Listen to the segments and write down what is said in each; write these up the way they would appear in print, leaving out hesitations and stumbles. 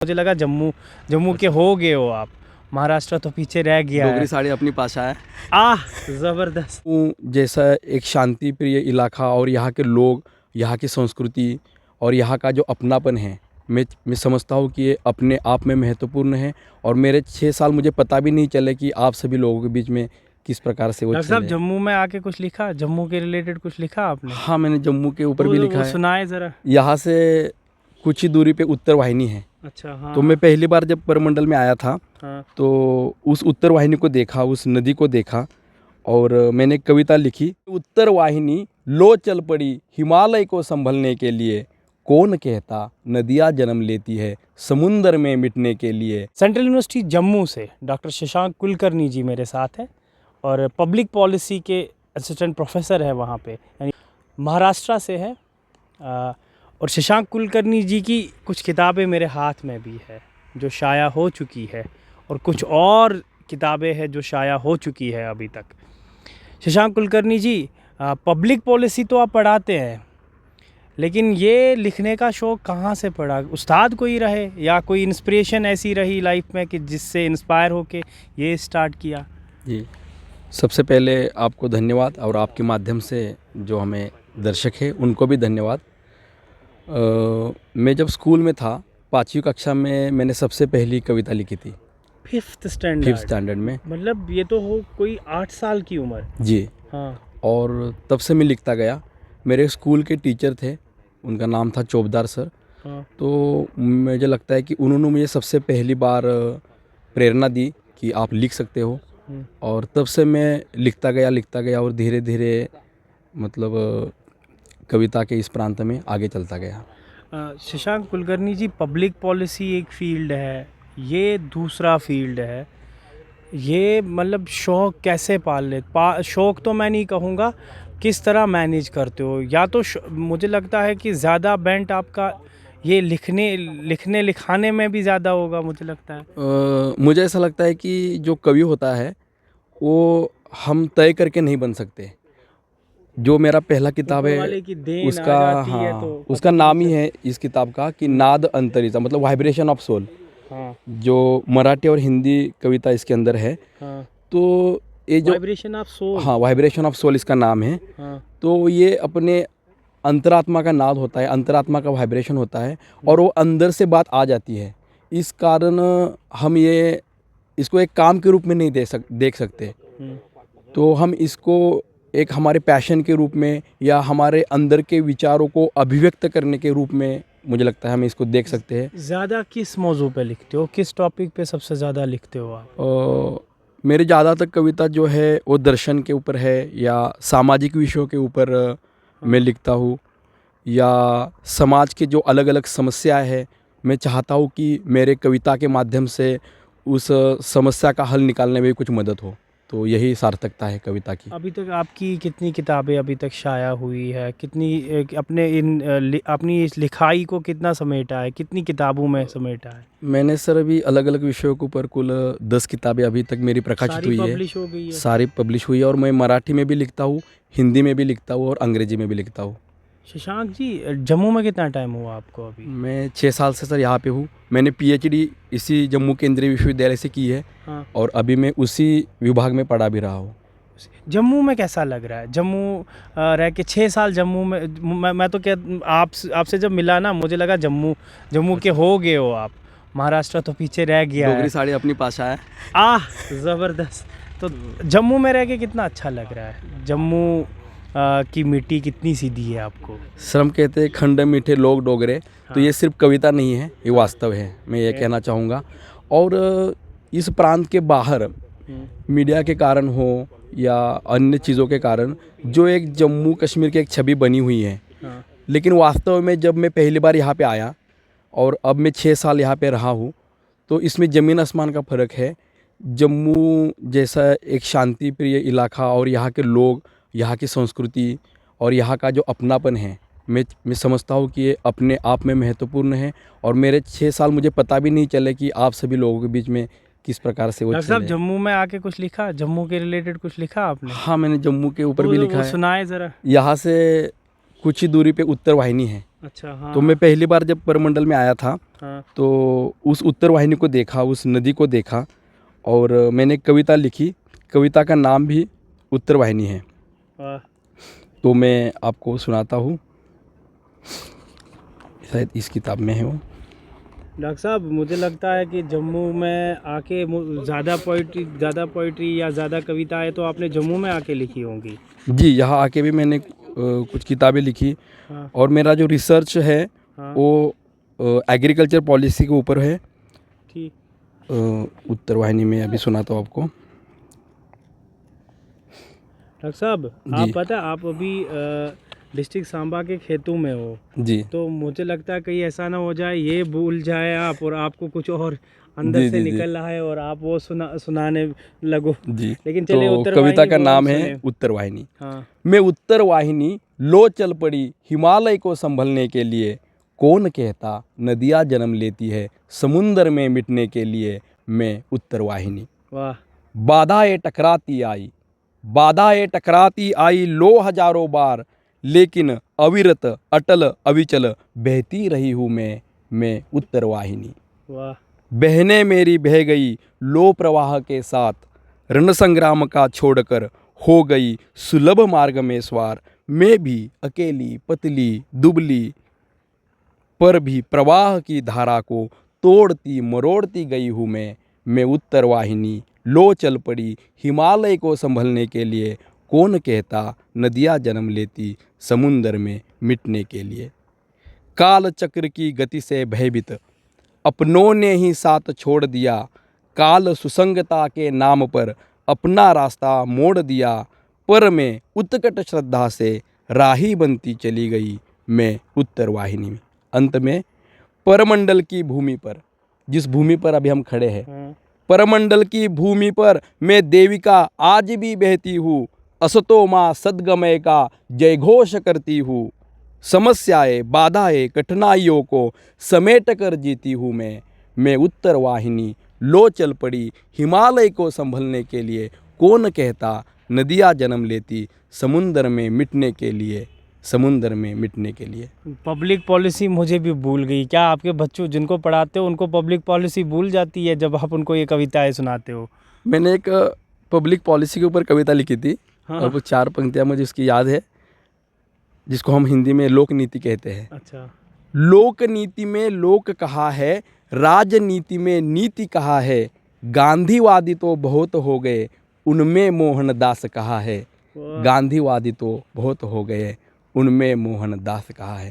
मुझे लगा जम्मू जम्मू के हो गए हो आप। महाराष्ट्र तो पीछे रह गया है। डोगरी साड़ी अपनी भाषा है। ज़बरदस्त। जैसा एक शांति प्रिय इलाका और यहाँ के लोग, यहाँ की संस्कृति और यहाँ का जो अपनापन है, मैं समझता हूँ कि ये अपने आप में महत्वपूर्ण है। और मेरे 6 साल मुझे पता भी नहीं चले कि आप सभी लोगों के बीच में किस प्रकार से वो डॉक्टर साहब चले। जम्मू में आके कुछ लिखा, जम्मू के रिलेटेड कुछ लिखा आपने? हाँ, मैंने जम्मू के ऊपर भी लिखा वो है। सुनाए ज़रा। यहाँ से कुछ ही दूरी पे उत्तर वाहिनी है। अच्छा, हाँ। तो मैं पहली बार जब परमंडल में आया था, हाँ। तो उस उत्तर वाहिनी को देखा, उस नदी को देखा और मैंने एक कविता लिखी। उत्तर वाहिनी लो चल पड़ी हिमालय को संभलने के लिए, कौन कहता नदियाँ जन्म लेती है समुंदर में मिटने के लिए। सेंट्रल यूनिवर्सिटी जम्मू से डॉक्टर शशांक कुलकर्णी जी मेरे साथ हैं और पब्लिक पॉलिसी के असिस्टेंट प्रोफेसर है वहाँ पे, यानी महाराष्ट्र से है। और शशांक कुलकर्णी जी की कुछ किताबें मेरे हाथ में भी है जो शाया हो चुकी है, और कुछ और किताबें हैं जो शाया हो चुकी है अभी तक। शशांक कुलकर्णी जी, पब्लिक पॉलिसी तो आप पढ़ाते हैं, लेकिन ये लिखने का शौक़ कहाँ से पड़ा? उस्ताद कोई रहे या कोई इंस्पिरेशन ऐसी रही लाइफ में कि जिससे इंस्पायर होके ये स्टार्ट किया? जी, सबसे पहले आपको धन्यवाद और आपके माध्यम से जो हमें दर्शक है उनको भी धन्यवाद। मैं जब स्कूल में था 5वीं कक्षा में मैंने सबसे पहली कविता लिखी थी। 5th standard? 5th स्टैंडर्ड में। मतलब ये तो हो कोई 8 साल की उम्र? जी। हाँ। और तब से मैं लिखता गया। मेरे स्कूल के टीचर थे, उनका नाम था चौबदार सर। हाँ। तो मुझे लगता है कि उन्होंने मुझे सबसे पहली बार प्रेरणा दी कि आप लिख सकते हो। और तब से मैं लिखता गया और धीरे धीरे मतलब कविता के इस प्रांत में आगे चलता गया। शशांक कुलकर्णी जी, पब्लिक पॉलिसी एक फील्ड है, ये दूसरा फील्ड है। ये मतलब शौक़ कैसे पाल ले? शौक़ तो मैं नहीं कहूँगा, किस तरह मैनेज करते हो? या तो मुझे लगता है कि ज़्यादा बेंट आपका ये लिखने लिखाने में भी ज़्यादा होगा, मुझे लगता है। मुझे ऐसा लगता है कि जो कवि होता है वो हम तय करके नहीं बन सकते। जो मेरा पहला किताब है उसका, हाँ, तो उसका नाम ही है इस किताब का कि नाद अंतरिचा, मतलब वाइब्रेशन ऑफ सोल। हाँ। जो मराठी और हिंदी कविता इसके अंदर है। हाँ। तो ये जो वाइब्रेशन ऑफ सोल, हाँ, वाइब्रेशन ऑफ सोल इसका नाम है। हाँ। तो ये अपने अंतरात्मा का नाद होता है, अंतरात्मा का वाइब्रेशन होता है और वो अंदर से बात आ जाती है। इस कारण हम ये इसको एक काम के रूप में नहीं देख सकते। तो हम इसको एक हमारे पैशन के रूप में या हमारे अंदर के विचारों को अभिव्यक्त करने के रूप में मुझे लगता है हम इसको देख सकते हैं। ज़्यादा किस मौजू पे लिखते हो? किस टॉपिक पे सबसे ज़्यादा लिखते हो आप? मेरे ज़्यादातर कविता जो है वो दर्शन के ऊपर है या सामाजिक विषयों के ऊपर मैं लिखता हूँ, या समाज के जो अलग अलग समस्याएं हैं, मैं चाहता हूँ कि मेरे कविता के माध्यम से उस समस्या का हल निकालने में भी कुछ मदद हो। तो यही सार्थकता है कविता की। अभी तक आपकी कितनी किताबें अभी तक शाया हुई है? कितनी अपनी इस लिखाई को कितना समेटा है? कितनी किताबों में समेटा है? मैंने सर अभी अलग अलग विषयों के ऊपर कुल 10 किताबें अभी तक मेरी प्रकाशित हुई है। पब्लिश हो गई है? सारी पब्लिश हुई है और मैं मराठी में भी लिखता हूँ, हिंदी में भी लिखता हूँ और अंग्रेजी में भी लिखता हूँ। शशांक जी, जम्मू में कितना टाइम हुआ आपको अभी? मैं 6 साल से सर यहाँ पे हूँ। मैंने PhD इसी जम्मू केंद्रीय विश्वविद्यालय से की है। हाँ। और अभी मैं उसी विभाग में पढ़ा भी रहा हूँ। जम्मू में कैसा लग रहा है? जम्मू रह के 6 साल जम्मू में मैं तो क्या आपसे जब मिला ना, मुझे लगा जम्मू के हो गए हो आप। महाराष्ट्र तो पीछे रह गया है। डोगरी साड़ी अपनी भाषा है। ज़बरदस्त। तो जम्मू में रह के कितना अच्छा लग रहा है? जम्मू की मिट्टी कितनी सीधी है आपको? सर हम कहते हैं खंड मीठे लोग डोगरे। हाँ। तो ये सिर्फ कविता नहीं है, ये वास्तव है, मैं ये कहना चाहूँगा। और इस प्रांत के बाहर मीडिया के कारण हो या अन्य चीज़ों के कारण जो एक जम्मू कश्मीर की एक छवि बनी हुई है। हाँ। लेकिन वास्तव में जब मैं पहली बार यहाँ पे आया और अब मैं 6 साल यहाँ पे रहा हूँ, तो इसमें ज़मीन आसमान का फ़र्क है। जम्मू जैसा एक शांति प्रिय इलाका और यहाँ के लोग, यहाँ की संस्कृति और यहाँ का जो अपनापन है, मैं समझता हूँ कि ये अपने आप में महत्वपूर्ण है। और मेरे 6 साल मुझे पता भी नहीं चले कि आप सभी लोगों के बीच में किस प्रकार से वो डॉक्टर साहब चले। जम्मू में आके कुछ लिखा, जम्मू के रिलेटेड कुछ लिखा आपने? हाँ, मैंने जम्मू के ऊपर भी लिखा है। सुनाए ज़रा। यहाँ से कुछ ही दूरी पे उत्तर वाहिनी है। अच्छा, हाँ। तो मैं पहली बार जब परमंडल में आया था हाँ। तो उस उत्तर वाहिनी को देखा, उस नदी को देखा और मैंने कविता लिखी। कविता का नाम भी उत्तर वाहिनी है। वाह। तो मैं आपको सुनाता हूँ, शायद इस किताब में है वो। डॉक्टर साहब, मुझे लगता है कि जम्मू में आके ज़्यादा पोइट्री या ज़्यादा कविताएं तो आपने जम्मू में आके लिखी होंगी। जी, यहाँ आके भी मैंने कुछ किताबें लिखी हाँ। और मेरा जो रिसर्च है हाँ। वो एग्रीकल्चर पॉलिसी के ऊपर है। ठीक। उत्तर वाहिनी में अभी सुनाता हूँ आपको। डॉक्टर साहब, जी। आप पता है आप अभी डिस्ट्रिक्ट सांबा के खेतों में हो, जी तो मुझे लगता है कहीं ऐसा ना हो जाए ये भूल जाए आप और आपको कुछ और अंदर जी से जी जी निकल रहा है और आप वो सुनाने लगो। जी। लेकिन चलिए, तो उत्तर कविता वाहिनी का वो नाम सुने। है उत्तर वाहिनी। हाँ। मैं उत्तर वाहिनी लो चल पड़ी हिमालय को संभलने के लिए, कौन कहता नदियाँ जन्म लेती है समुंदर में मिटने के लिए। मैं उत्तर वाहिनी। वाह। बाधाएं टकराती आई, बाधाएं टकराती आई लो हजारों बार, लेकिन अविरत अटल अविचल बहती रही हूँ मैं उत्तर वाहिनी। वाह। बहने मेरी बह गई लो प्रवाह के साथ, रण संग्राम का छोड़कर हो गई सुलभ मार्ग में स्वार। मैं भी अकेली पतली दुबली पर भी प्रवाह की धारा को तोड़ती मरोड़ती गई हूँ मैं उत्तर वाहिनी। लो चल पड़ी हिमालय को संभलने के लिए, कौन कहता नदियाँ जन्म लेती समुंदर में मिटने के लिए। काल चक्र की गति से भयभीत अपनों ने ही साथ छोड़ दिया, काल सुसंगता के नाम पर अपना रास्ता मोड़ दिया, पर मैं उत्कट श्रद्धा से राही बनती चली गई मैं उत्तर वाहिनी में। अंत में परमंडल की भूमि पर, जिस भूमि पर अभी हम खड़े हैं, हाँ। परमंडल की भूमि पर मैं देविका आज भी बहती हूँ, असतो माँ सद्गमय का जय घोष करती हूँ। समस्याएं बाधाएं कठिनाइयों को समेट कर जीती हूँ मैं उत्तर वाहिनी। लो चल पड़ी हिमालय को संभलने के लिए, कौन कहता नदियाँ जन्म लेती समुंदर में मिटने के लिए, समुंदर में मिटने के लिए। पब्लिक पॉलिसी मुझे भी भूल गई। क्या आपके बच्चों जिनको पढ़ाते हो उनको पब्लिक पॉलिसी भूल जाती है जब आप उनको ये कविताएं सुनाते हो? मैंने एक पब्लिक पॉलिसी के ऊपर कविता लिखी थी। हाँ। और वो 4 पंक्तियाँ मुझे उसकी याद है, जिसको हम हिंदी में लोक नीति कहते हैं। अच्छा। लोक नीति में लोक कहा है, राजनीति में नीति कहा है, गांधीवादी तो बहुत हो गए उनमें मोहनदास कहा है। वाह। गांधीवादी तो बहुत हो गए उनमें मोहनदास कहा है।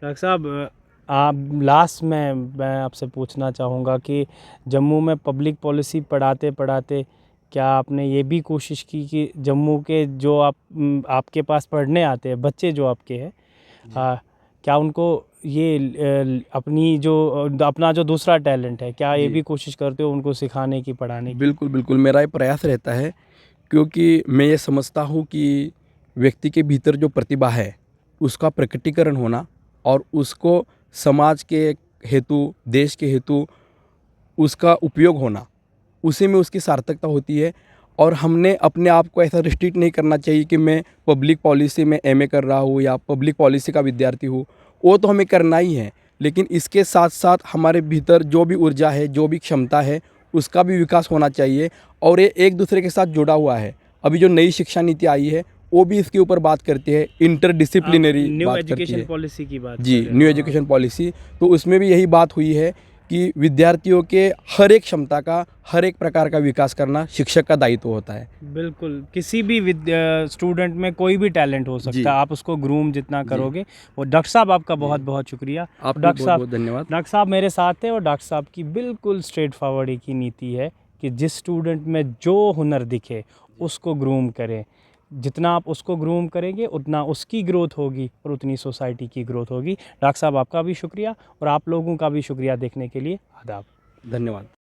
डॉक्टर साहब, आप लास्ट में मैं आपसे पूछना चाहूँगा कि जम्मू में पब्लिक पॉलिसी पढ़ाते पढ़ाते क्या आपने ये भी कोशिश की कि जम्मू के जो आपके पास पढ़ने आते हैं बच्चे जो आपके हैं, क्या उनको ये अपना जो दूसरा टैलेंट है, क्या ये जी। भी कोशिश करते हो उनको सिखाने की, पढ़ाने की? बिल्कुल बिल्कुल, मेरा ये प्रयास रहता है, क्योंकि मैं ये समझता हूँ कि व्यक्ति के भीतर जो प्रतिभा है उसका प्रकटीकरण होना और उसको समाज के हेतु, देश के हेतु उसका उपयोग होना, उसी में उसकी सार्थकता होती है। और हमने अपने आप को ऐसा रिस्ट्रिक्ट नहीं करना चाहिए कि मैं पब्लिक पॉलिसी में एमए कर रहा हूँ या पब्लिक पॉलिसी का विद्यार्थी हूँ। वो तो हमें करना ही है, लेकिन इसके साथ साथ हमारे भीतर जो भी ऊर्जा है, जो भी क्षमता है, उसका भी विकास होना चाहिए और ये एक दूसरे के साथ जुड़ा हुआ है। अभी जो नई शिक्षा नीति आई है वो भी इसके ऊपर बात करती है, इंटरडिसिप्लिनरी न्यू बात करती एजुकेशन है। पॉलिसी की बात जी, कर रहे हैं। न्यू हाँ। एजुकेशन पॉलिसी, तो उसमें भी यही बात हुई है कि विद्यार्थियों के हर एक क्षमता का, हर एक प्रकार का विकास करना शिक्षक का दायित्व होता है। बिल्कुल, किसी भी स्टूडेंट में कोई भी टैलेंट हो जी। सकता है, आप उसको ग्रूम जितना करोगे वो। डॉक्टर साहब, आपका बहुत बहुत शुक्रिया। आपको डॉक्टर बहुत बहुत धन्यवाद। डॉक्टर साहब मेरे साथ है और डॉक्टर साहब की बिल्कुल स्ट्रेट फॉरवर्ड एक ही नीति है कि जिस स्टूडेंट में जो हुनर दिखे उसको ग्रूम करें। जितना आप उसको ग्रूम करेंगे उतना उसकी ग्रोथ होगी और उतनी सोसाइटी की ग्रोथ होगी। डॉक्टर साहब, आपका भी शुक्रिया और आप लोगों का भी शुक्रिया देखने के लिए। आदाब। धन्यवाद।